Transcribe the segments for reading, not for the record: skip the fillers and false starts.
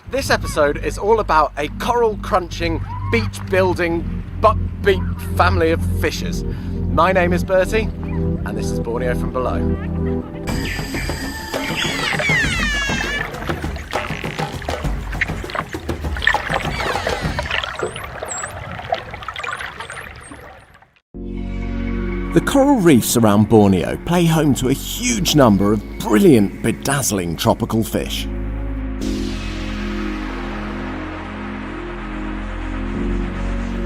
This episode is all about a coral-crunching, beach-building, buck-beak family of fishers. My name is Bertie, and this is Borneo from below. The coral reefs around Borneo play home to a huge number of brilliant, bedazzling tropical fish.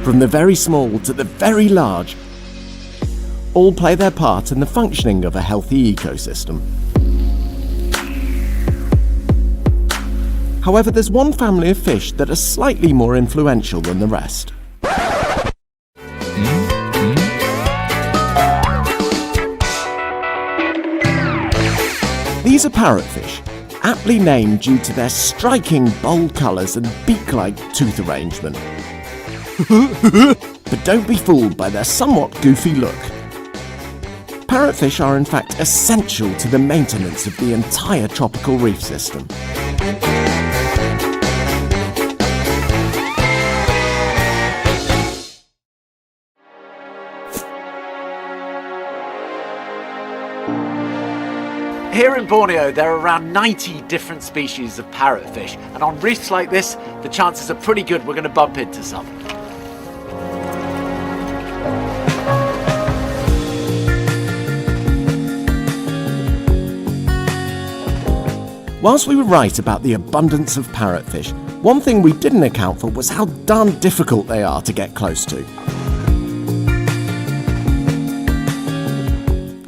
From the very small to the very large, all play their part in the functioning of a healthy ecosystem. However, there's one family of fish that are slightly more influential than the rest. These are parrotfish, aptly named due to their striking bold colours and beak-like tooth arrangement. But don't be fooled by their somewhat goofy look. Parrotfish are in fact essential to the maintenance of the entire tropical reef system. Here in Borneo, there are around 90 different species of parrotfish, and on reefs like this, the chances are pretty good we're going to bump into some. Whilst we were right about the abundance of parrotfish, one thing we didn't account for was how darn difficult they are to get close to.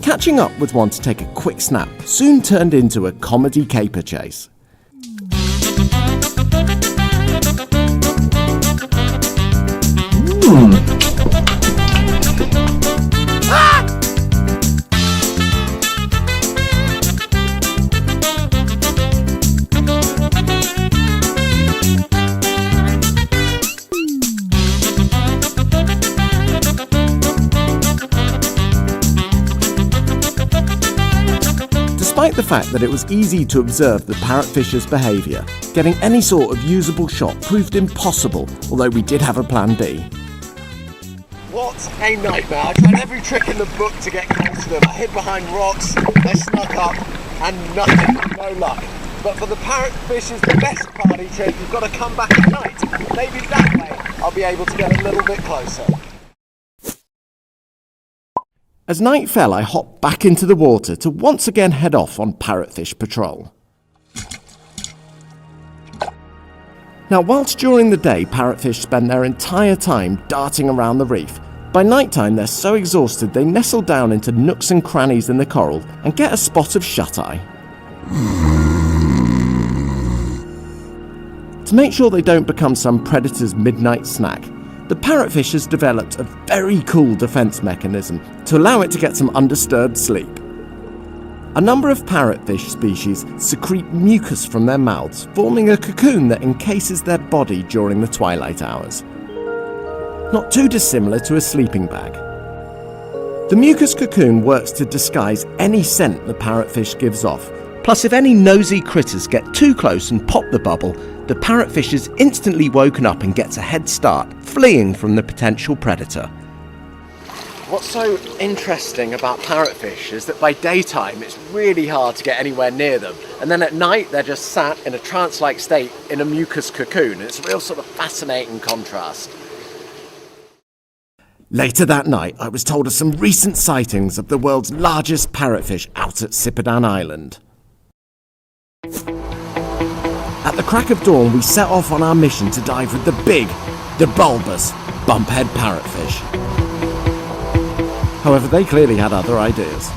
Catching up with one to take a quick snap soon turned into a comedy caper chase. Despite the fact that it was easy to observe the parrotfish's behaviour, getting any sort of usable shot proved impossible, although we did have a plan B. What a nightmare. I tried every trick in the book to get close to them. I hid behind rocks, I snuck up, and nothing, no luck. But for the parrotfish's best party trick, you've got to come back at night. Maybe that way I'll be able to get a little bit closer. As night fell, I hopped back into the water to once again head off on parrotfish patrol. Now, whilst during the day parrotfish spend their entire time darting around the reef, by night time they're so exhausted they nestle down into nooks and crannies in the coral and get a spot of shut-eye. To make sure they don't become some predator's midnight snack, the parrotfish has developed a very cool defence mechanism to allow it to get some undisturbed sleep. A number of parrotfish species secrete mucus from their mouths, forming a cocoon that encases their body during the twilight hours. Not too dissimilar to a sleeping bag. The mucus cocoon works to disguise any scent the parrotfish gives off. Plus, if any nosy critters get too close and pop the bubble, the parrotfish is instantly woken up and gets a head start, fleeing from the potential predator. What's so interesting about parrotfish is that by daytime it's really hard to get anywhere near them, and then at night they're just sat in a trance-like state in a mucus cocoon. It's a real sort of fascinating contrast. Later that night, I was told of some recent sightings of the world's largest parrotfish out at Sipadan Island. At the crack of dawn, we set off on our mission to dive with the bulbous, bumphead parrotfish. However, they clearly had other ideas.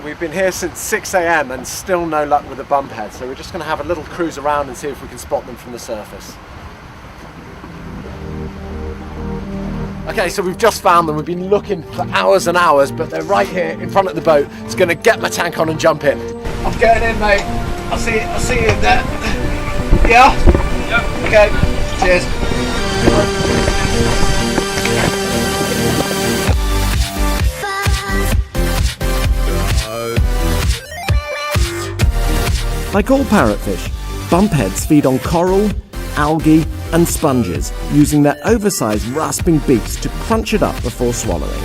We've been here since 6 AM and still no luck with the bumphead, so we're just going to have a little cruise around and see if we can spot them from the surface. Okay, so we've just found them. We've been looking for hours and hours, but they're right here in front of the boat. It's going to get my tank on and jump in. I'm getting in, mate. I'll see you in there. Yeah? Yep. you go. Cheers. Like all parrotfish, bumpheads feed on coral, algae and sponges, using their oversized rasping beaks to crunch it up before swallowing.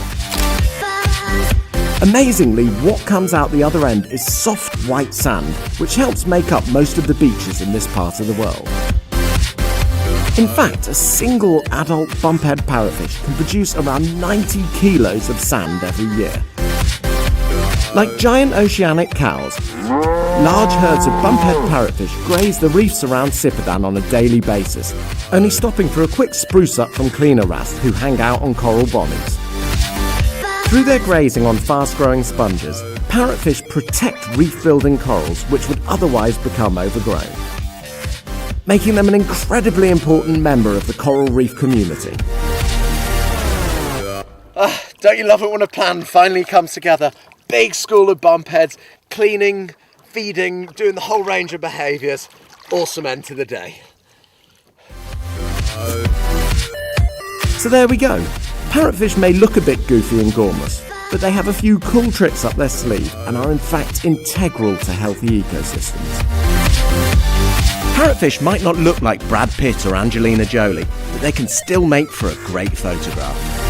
Amazingly, what comes out the other end is soft white sand, which helps make up most of the beaches in this part of the world. In fact, a single adult bumphead parrotfish can produce around 90 kilos of sand every year. Like giant oceanic cows, large herds of bumphead parrotfish graze the reefs around Sipadan on a daily basis, only stopping for a quick spruce up from cleaner wrasse who hang out on coral bonnies. Through their grazing on fast-growing sponges, parrotfish protect reef-building corals which would otherwise become overgrown, making them an incredibly important member of the coral reef community. Don't you love it when a plan finally comes together? Big school of bumpheads, cleaning, feeding, doing the whole range of behaviours. Awesome end to the day. So there we go. Parrotfish may look a bit goofy and gormless, but they have a few cool tricks up their sleeve and are in fact integral to healthy ecosystems. Parrotfish might not look like Brad Pitt or Angelina Jolie, but they can still make for a great photograph.